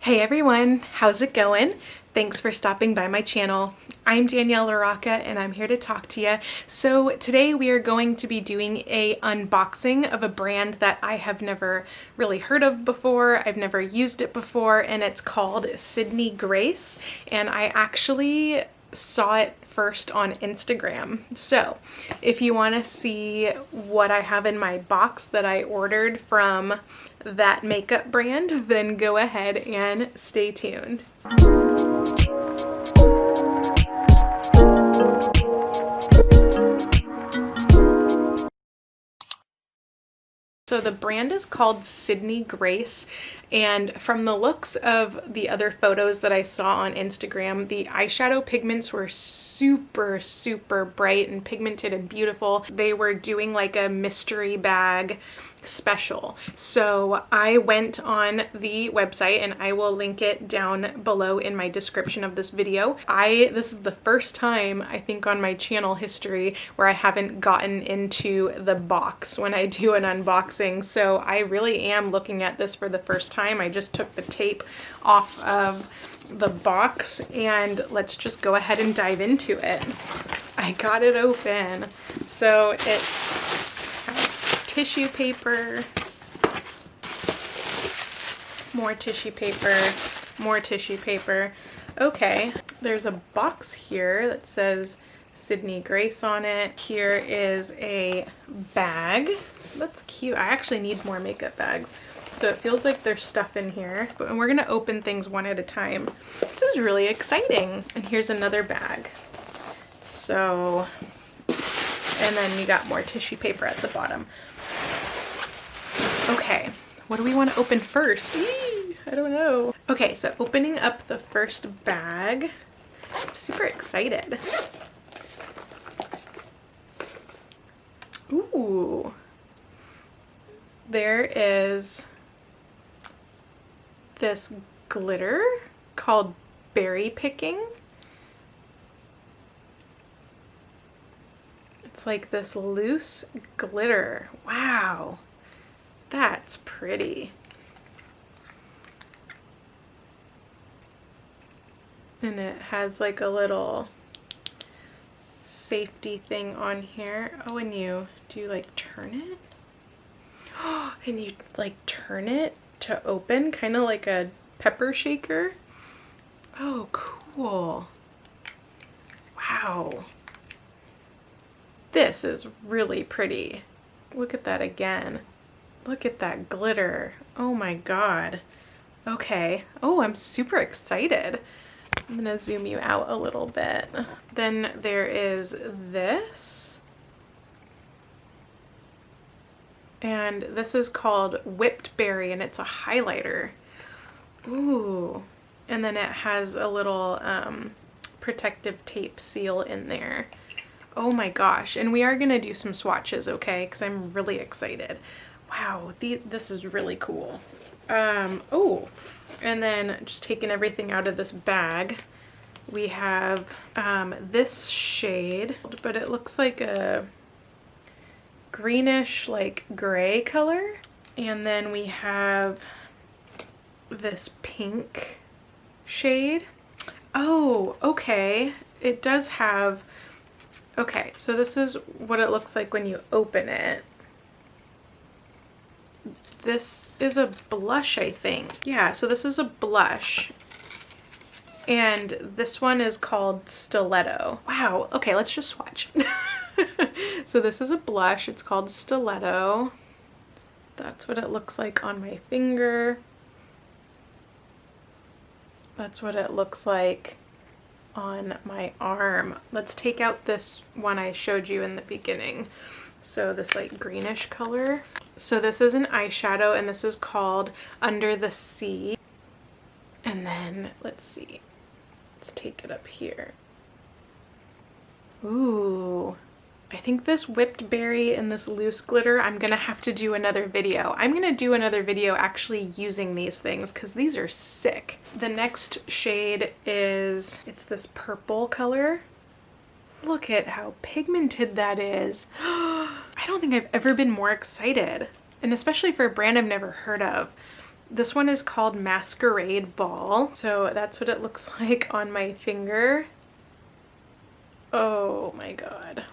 Hey everyone, how's it going? Thanks for stopping by my channel. I'm Danielle LaRocca and I'm here to talk to you. So today we are going to be doing a unboxing of a brand that I have never really heard of before. I've never used it before, and it's called Sydney Grace, and I actually saw it first on Instagram. So if you want to see what I have in my box that I ordered from that makeup brand, then go ahead and stay tuned. So the brand is called Sydney Grace, and from the looks of the other photos that I saw on Instagram, the eyeshadow pigments were super bright and pigmented and beautiful. They were doing like a mystery bag special. So I went on the website, and I will link it down below in my description of this video. This is the first time I think on my channel history where I haven't gotten into the box when I do an unboxing. So I really am looking at this for the first time. I just took the tape off of the box, and let's just go ahead and dive into it. I got it open. So it has tissue paper, more tissue paper, more tissue paper. Okay, there's a box here that says Sydney Grace on it. Here is a bag. That's cute. I actually need more makeup bags. So it feels like there's stuff in here, and we're gonna open things one at a time. This is really exciting. And here's another bag. So, and then we got more tissue paper at the bottom. Okay, what do we want to open first? I don't know. Okay, so opening up the first bag. I'm super excited. Ooh. There is this glitter called Berry Picking. It's like this loose glitter. Wow, that's pretty. And it has like a little safety thing on here. Oh, and do you like turn it? Oh, and you like turn it to open, kind of like a pepper shaker. Oh, cool. Wow. This is really pretty. Look at that again. Look at that glitter. Oh my God. Okay. Oh, I'm super excited. I'm gonna zoom you out a little bit. Then there is this. And this is called Whipped Berry, and it's a highlighter. Ooh. And then it has a little protective tape seal in there. Oh my gosh. And we are gonna do some swatches, okay? Because I'm really excited. Wow, this is really cool. Oh, and then just taking everything out of this bag, we have this shade, but it looks like a greenish, like gray color. And then we have this pink shade. Oh, okay. It does have, okay, so this is what it looks like when you open it. This is a blush, I think. Yeah, so this is a blush. And this one is called Stiletto. Wow, okay, let's just swatch. So this is a blush, it's called Stiletto. That's what it looks like on my finger. That's what it looks like on my arm. Let's take out this one I showed you in the beginning. So this like greenish color. So this is an eyeshadow, and this is called Under the Sea. And then let's see, let's take it up here. Ooh, I think this whipped berry and this loose glitter, I'm gonna have to do another video. I'm gonna do another video actually using these things because these are sick. The next shade is, it's this purple color. Look at how pigmented that is. I don't think I've ever been more excited, and especially for a brand I've never heard of. This one is called Masquerade Ball. So that's what it looks like on my finger. Oh my god.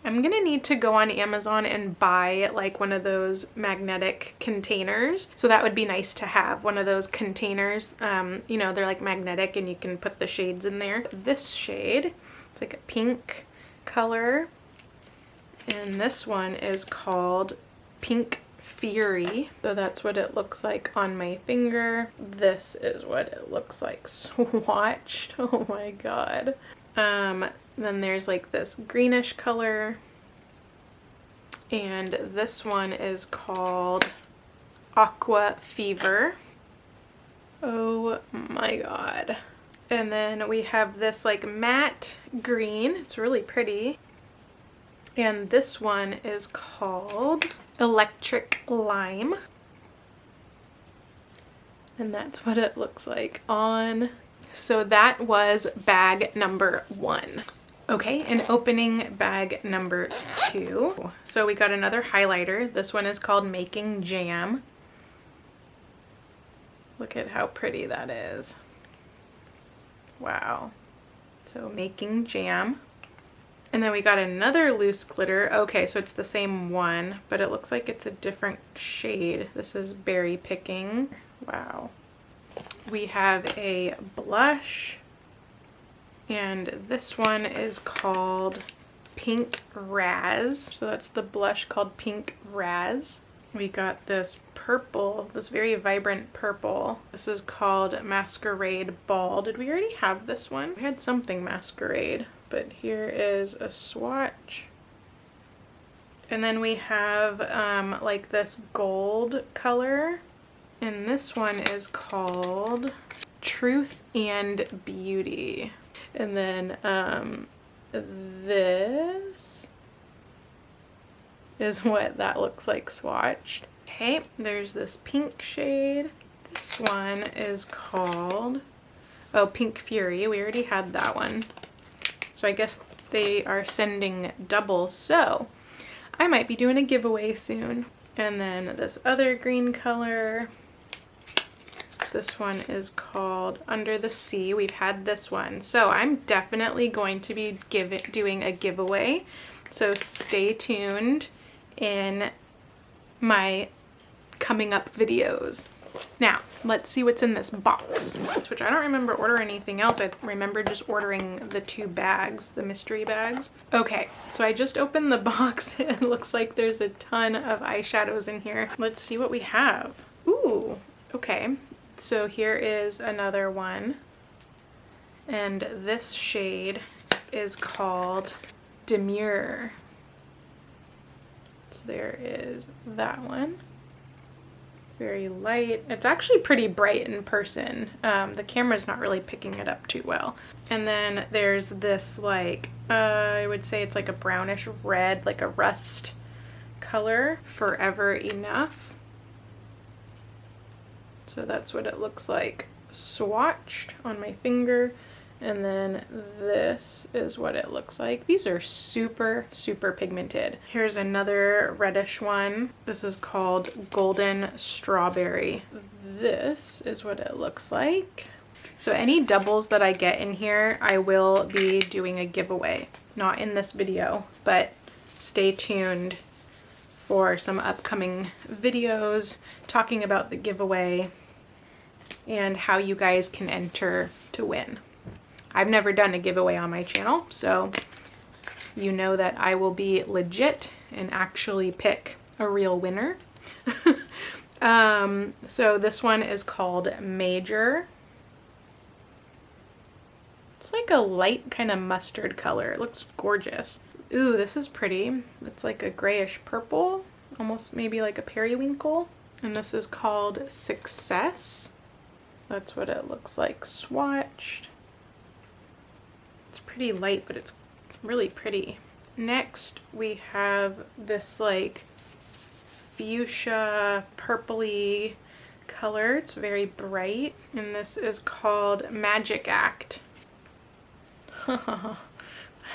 I'm gonna need to go on Amazon and buy like one of those magnetic containers. So that would be nice to have, one of those containers. You know, they're like magnetic and you can put the shades in there. This shade, it's like a pink color. And this one is called Pink Fury. So that's what it looks like on my finger. This is what it looks like swatched. Oh my god. Then there's like this greenish color, and this one is called Aqua Fever. Oh my god. And then we have this like matte green. It's really pretty. And this one is called Electric Lime. And that's what it looks like on. So that was bag number 1. Okay, and opening bag number 2. So we got another highlighter. This one is called Making Jam. Look at how pretty that is. Wow. So Making Jam. And then we got another loose glitter. Okay, so it's the same one, but it looks like it's a different shade. This is Berry Picking. Wow. We have a blush. And this one is called Pink Raz. So that's the blush called Pink Raz. We got this purple, this very vibrant purple. This is called Masquerade Ball. Did we already have this one? We had something masquerade, but here is a swatch. And then we have like this gold color. And this one is called Truth and Beauty. And then this is what that looks like swatched. Okay, there's this pink shade. This one is called, oh, Pink Fury. We already had that one. So I guess they are sending doubles. So I might be doing a giveaway soon. And then this other green color. This one is called Under the Sea. We've had this one. So I'm definitely going to be doing a giveaway. So stay tuned in my coming up videos. Now, let's see what's in this box, which I don't remember ordering anything else. I remember just ordering the 2 bags, the mystery bags. Okay, so I just opened the box. It looks like there's a ton of eyeshadows in here. Let's see what we have. Ooh, okay. So here is another one, and this shade is called Demure. So there is that one. Very light. It's actually pretty bright in person. The camera's not really picking it up too well. And then there's this like, I would say it's like a brownish red, like a rust color, Forever Enough. So that's what it looks like swatched on my finger. And then this is what it looks like. These are super, super pigmented. Here's another reddish one. This is called Golden Strawberry. This is what it looks like. So any doubles that I get in here, I will be doing a giveaway. Not in this video, but stay tuned for some upcoming videos talking about the giveaway and how you guys can enter to win. I've never done a giveaway on my channel, so you know that I will be legit and actually pick a real winner. So this one is called Major. It's like a light kind of mustard color. It looks gorgeous. Ooh, this is pretty. It's like a grayish purple, almost maybe like a periwinkle. And this is called Success. That's what it looks like swatched. It's pretty light, but it's really pretty. Next, we have this like fuchsia purpley color. It's very bright. And this is called Magic Act.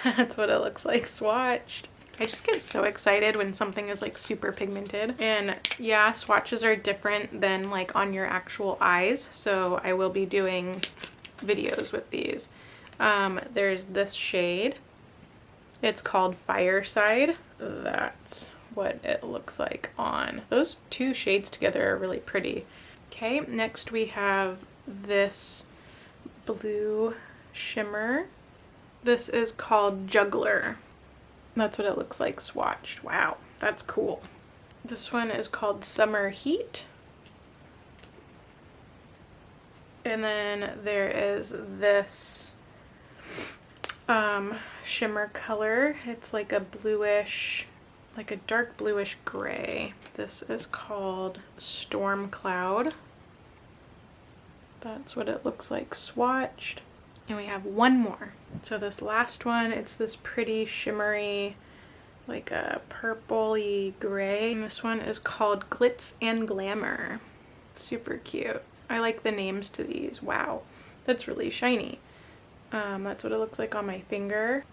That's what it looks like swatched. I just get so excited when something is like super pigmented. And yeah, swatches are different than like on your actual eyes, so I will be doing videos with these. There's this shade. It's called Fireside. That's what it looks like on. Those two shades together are really pretty. Okay, next we have this blue shimmer. This is called Juggler. That's what it looks like swatched. Wow, that's cool. This one is called Summer Heat. And then there is this shimmer color. It's like a bluish, like a dark bluish gray. This is called Storm Cloud. That's what it looks like swatched. And we have one more. So this last one, it's this pretty shimmery, like a purpley gray. And this one is called Glitz and Glamour. Super cute. I like the names to these. Wow, that's really shiny. That's what it looks like on my finger.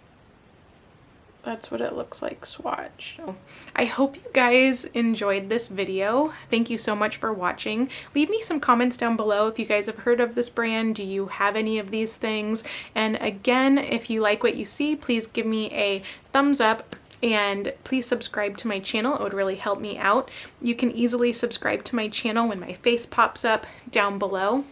That's what it looks like swatched. So I hope you guys enjoyed this video. Thank you so much for watching. Leave me some comments down below if you guys have heard of this brand. Do you have any of these things? And again, if you like what you see, please give me a thumbs up and please subscribe to my channel. It would really help me out. You can easily subscribe to my channel when my face pops up down below.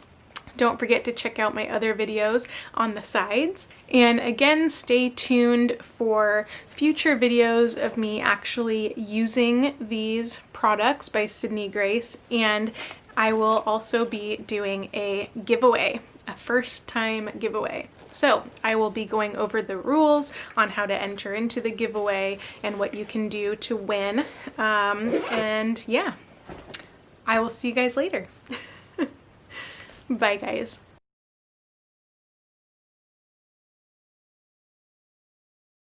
Don't forget to check out my other videos on the sides. And again, stay tuned for future videos of me actually using these products by Sydney Grace. And I will also be doing a giveaway, a first time giveaway. So I will be going over the rules on how to enter into the giveaway and what you can do to win. And yeah, I will see you guys later. Bye guys.